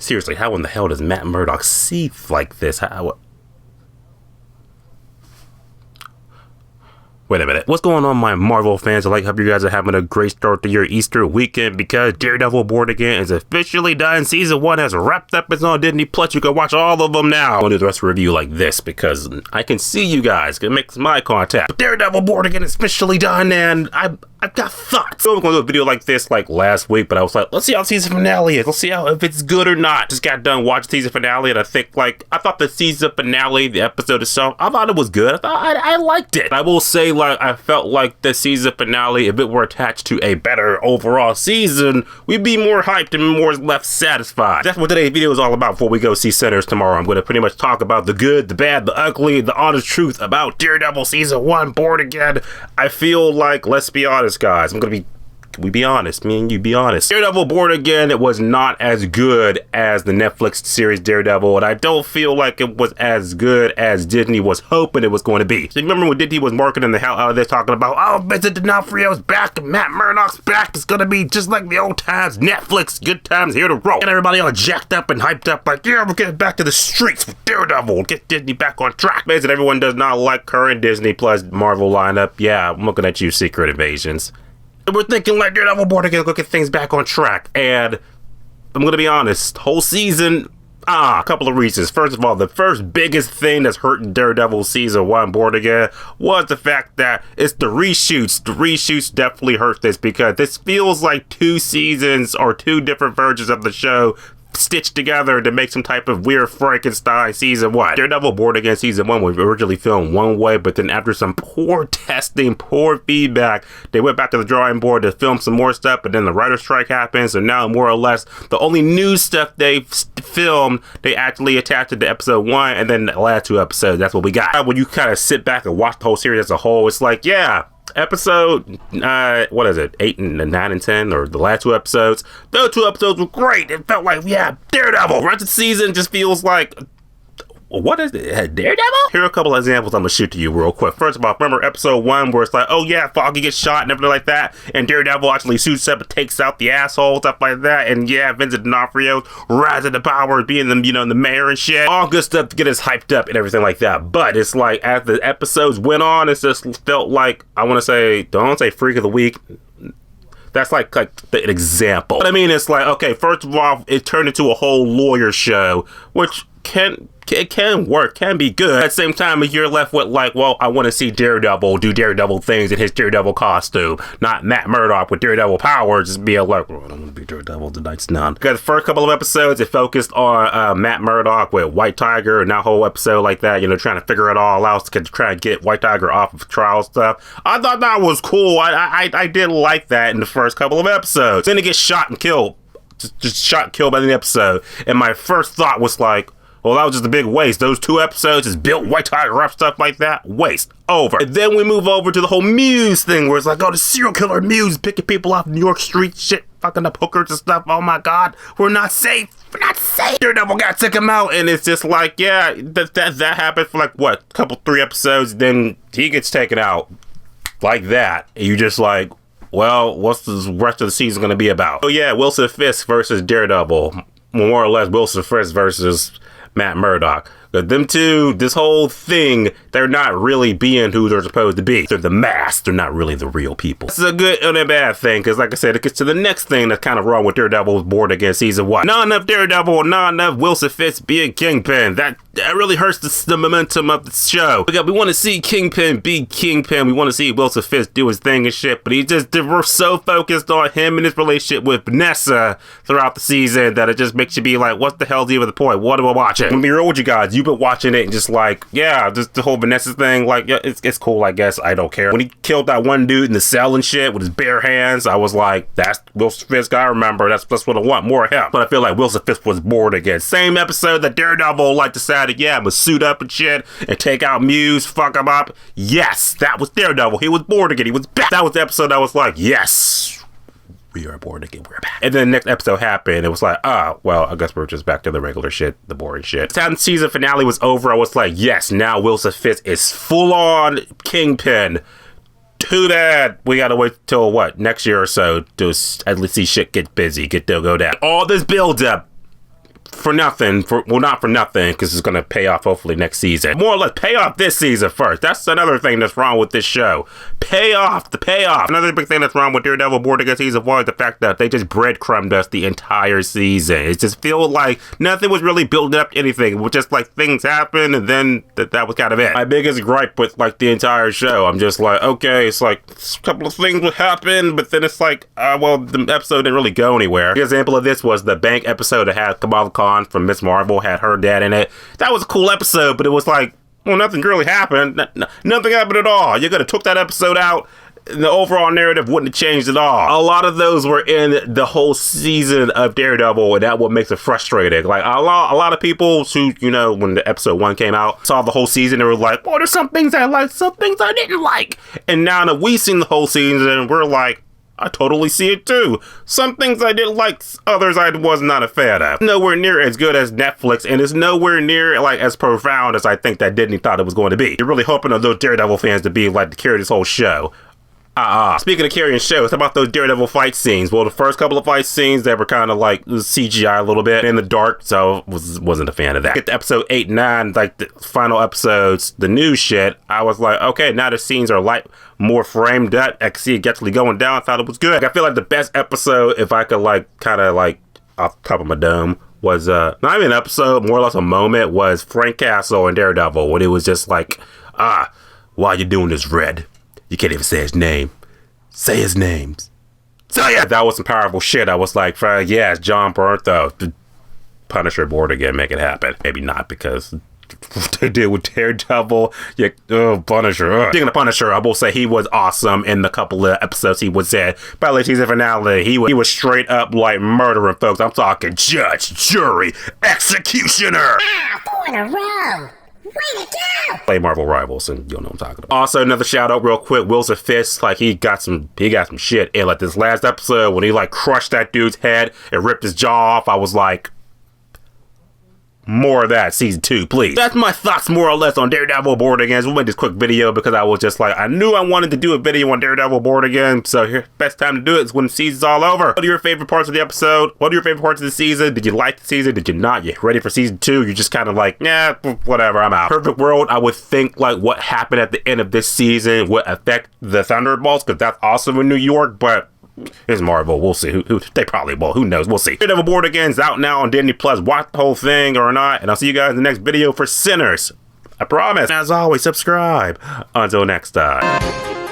Seriously, how in the hell does Matt Murdock see like this? Wait a minute. What's going on, my Marvel fans? I hope you guys are having a great start to your Easter weekend, because Daredevil Born Again is officially done. Season 1 has wrapped up. It's on Disney Plus. You can watch all of them now. I'm going to do the rest of the review like this because I can see you guys. It makes my contact. But Daredevil Born Again is officially done, and I've got thoughts. So I'm going to do a video like this like last week, but I was like, let's see how the season finale is. Let's see if it's good or not. Just got done watching the season finale, and I thought the season finale, the episode itself, I thought it was good. I liked it. I will say, I felt like the season finale, if it were attached to a better overall season, we'd be more hyped and more left satisfied. That's what today's video is all about. Before we go see Sinners tomorrow, I'm going to pretty much talk about the good, the bad, the ugly, the honest truth about Daredevil Season 1 Born Again. I feel like, let's be honest, guys, we be honest, me and you be honest. Daredevil Born Again, it was not as good as the Netflix series Daredevil, and I don't feel like it was as good as Disney was hoping it was going to be. So remember when Disney was marketing the hell out of this, talking about, oh, Vincent D'Onofrio's back and Matt Murdock's back. It's gonna be just like the old times, Netflix, good times here to roll. And everybody all jacked up and hyped up, like, yeah, we're getting back to the streets with Daredevil. Get Disney back on track. Basically, everyone does not like current Disney plus Marvel lineup. Yeah, I'm looking at you, Secret Invasions. We're thinking like Daredevil Born Again, go get things back on track. And I'm going to be honest, whole season, a couple of reasons. First of all, the first biggest thing that's hurting Daredevil Season 1 Born Again was the fact that it's the reshoots. The reshoots definitely hurt this, because this feels like 2 seasons or 2 different versions of the show stitched together to make some type of weird Frankenstein Season 1. Daredevil Born Again Season 1 was originally filmed one way, but then after some poor testing, poor feedback, they went back to the drawing board to film some more stuff, but then the writer's strike happens, so now more or less the only new stuff they've filmed, they actually attached it to episode 1, and then the last 2 episodes, that's what we got. When you kind of sit back and watch the whole series as a whole, it's like, yeah, episode, what is it, 8 and 9 and 10, or the last 2 episodes, those 2 episodes were great. It felt like, yeah, Daredevil. The rest of the season just feels like, what is it, Daredevil? Here are a couple of examples I'm gonna shoot to you real quick. First of all, remember episode 1 where it's like, oh yeah, Foggy gets shot and everything like that, and Daredevil actually suits up and takes out the asshole, stuff like that, and yeah, Vincent D'Onofrio's rising to power, being the, the mayor and shit. All good stuff to get us hyped up and everything like that. But it's like, as the episodes went on, it just felt like, I want to say, don't say Freak of the Week. That's like an example. But I mean, it's like, okay, first of all, it turned into a whole lawyer show, which it can work, can be good. At the same time, you're left with like, well, I want to see Daredevil do Daredevil things in his Daredevil costume, not Matt Murdock with Daredevil powers, just being like, oh, I don't want to be Daredevil, tonight's none. Because the first couple of episodes, it focused on Matt Murdock with White Tiger, and that whole episode like that, trying to figure it all out to try to get White Tiger off of trial stuff. I thought that was cool. I did like that in the first couple of episodes. Then it gets shot and killed. Just shot and killed by the episode. And my first thought was like, well, that was just a big waste. Those 2 episodes just built White Tiger up, stuff like that. Waste. Over. And then we move over to the whole Muse thing, where it's like, oh, the serial killer Muse picking people off New York street, shit, fucking up hookers and stuff. Oh my God, we're not safe. We're not safe. Daredevil got to take him out, and it's just like, yeah, that happened for like, what, 3 episodes, then he gets taken out like that. And you just like, well, what's the rest of the season going to be about? Oh yeah, Wilson Fisk versus Daredevil. More or less Wilson Fisk versus Matt Murdock. But them two, this whole thing, they're not really being who they're supposed to be. They're the mask. They're not really the real people. This is a good and a bad thing, because like I said, it gets to the next thing that's kind of wrong with Daredevil Born Again Season 1. Not enough Daredevil, not enough Wilson Fisk being Kingpin. That really hurts the momentum of the show. We want to see Kingpin be Kingpin. We want to see Wilson Fisk do his thing and shit, but we're so focused on him and his relationship with Vanessa throughout the season that it just makes you be like, what the hell's even the point? What am I watching? I'm gonna be real with you guys. You've been watching it and just like, yeah, just the whole Vanessa thing, like, yeah, it's cool, I guess. I don't care. When he killed that one dude in the cell and shit with his bare hands, I was like, that's Wilson Fisk. I remember. That's what I want, more of him. But I feel like Wilson Fisk was bored again. Same episode that Daredevil decided, yeah, I'm gonna suit up and shit and take out Muse, fuck him up. Yes, that was Daredevil. He was bored again. He was back. That was the episode I was like, yes, we are born again, we're back. And then the next episode happened, it was like, well, I guess we're just back to the regular shit, the boring shit. The time the season finale was over, I was like, yes, now Wilson Fisk is full-on Kingpin. Too bad we gotta wait till, what, next year or so to at least see shit get busy, go down. All this build-up for nothing, well, not for nothing, because it's going to pay off hopefully next season. More or less pay off this season first. That's another thing that's wrong with this show. Pay off the payoff. Another big thing that's wrong with Daredevil Born Again season 1 is the fact that they just breadcrumbed us the entire season. It just feels like nothing was really building up to anything. It was just like things happened, and then that was kind of it. My biggest gripe with like the entire show, I'm just like, okay, it's like a couple of things would happen, but then it's like, well, the episode didn't really go anywhere. The example of this was the bank episode that had Kamala Khan from Miss Marvel, had her dad in it. That was a cool episode, but it was like, well, nothing really happened. Nothing happened at all. You could have took that episode out, and the overall narrative wouldn't have changed at all. A lot of those were in the whole season of Daredevil, and that's what makes it frustrating. Like, a lot of people who, you know, when the episode 1 came out, saw the whole season, they were like, oh, there's some things I liked, some things I didn't like. And now that we've seen the whole season, we're like, I totally see it too. Some things I didn't like, others I was not a fan of. Nowhere near as good as Netflix, and it's nowhere near like as profound as I think that Disney thought it was going to be. You're really hoping of those Daredevil fans to be like to carry this whole show. Speaking of carrying shows, how about those Daredevil fight scenes? Well, the first couple of fight scenes, they were kind of like CGI a little bit in the dark, so wasn't a fan of that. Get to episode 8 and 9, like the final episodes, the new shit, I was like, okay, now the scenes are like more framed up. I can see it actually going down. I thought it was good. Like, I feel like the best episode, if I could like kind of like off the top of my dome, was not even an episode, more or less a moment, was Frank Castle and Daredevil, when it was just like, why are you doing this, Red? You can't even say his name. Say his names. So yeah, that was some powerful shit. I was like, yeah, it's John Bernthal. Punisher Born Again, make it happen. Maybe not, because they did with Daredevil. Yeah, Punisher. Speaking of Punisher, I will say he was awesome in the couple of episodes he was in. By the season finale, he was straight up like murdering folks. I'm talking judge, jury, executioner. 4 in a row. Way to go! Play Marvel Rivals, and you'll know what I'm talking about. Also, another shout out real quick, Wilson Fisk, like he got some shit in like this last episode when he like crushed that dude's head and ripped his jaw off. I was like, more of that season 2, please. That's my thoughts more or less on Daredevil Born Again. So we'll make this quick video because I was just like, I knew I wanted to do a video on Daredevil Born Again, so here, best time to do it is when the season's all over. What are your favorite parts of the episode? What are your favorite parts of the season? Did you like the season? Did you not? You ready for season 2? You're just kind of like, yeah, whatever, I'm out. Perfect world, I would think like what happened at the end of this season would affect the Thunderbolts, because that's awesome in New York, but it's Marvel. We'll see. Who they probably will. Who knows? We'll see. Daredevil Born Again is out now on Disney Plus. Watch the whole thing or not, and I'll see you guys in the next video for Sinners. I promise. As always, subscribe. Until next time.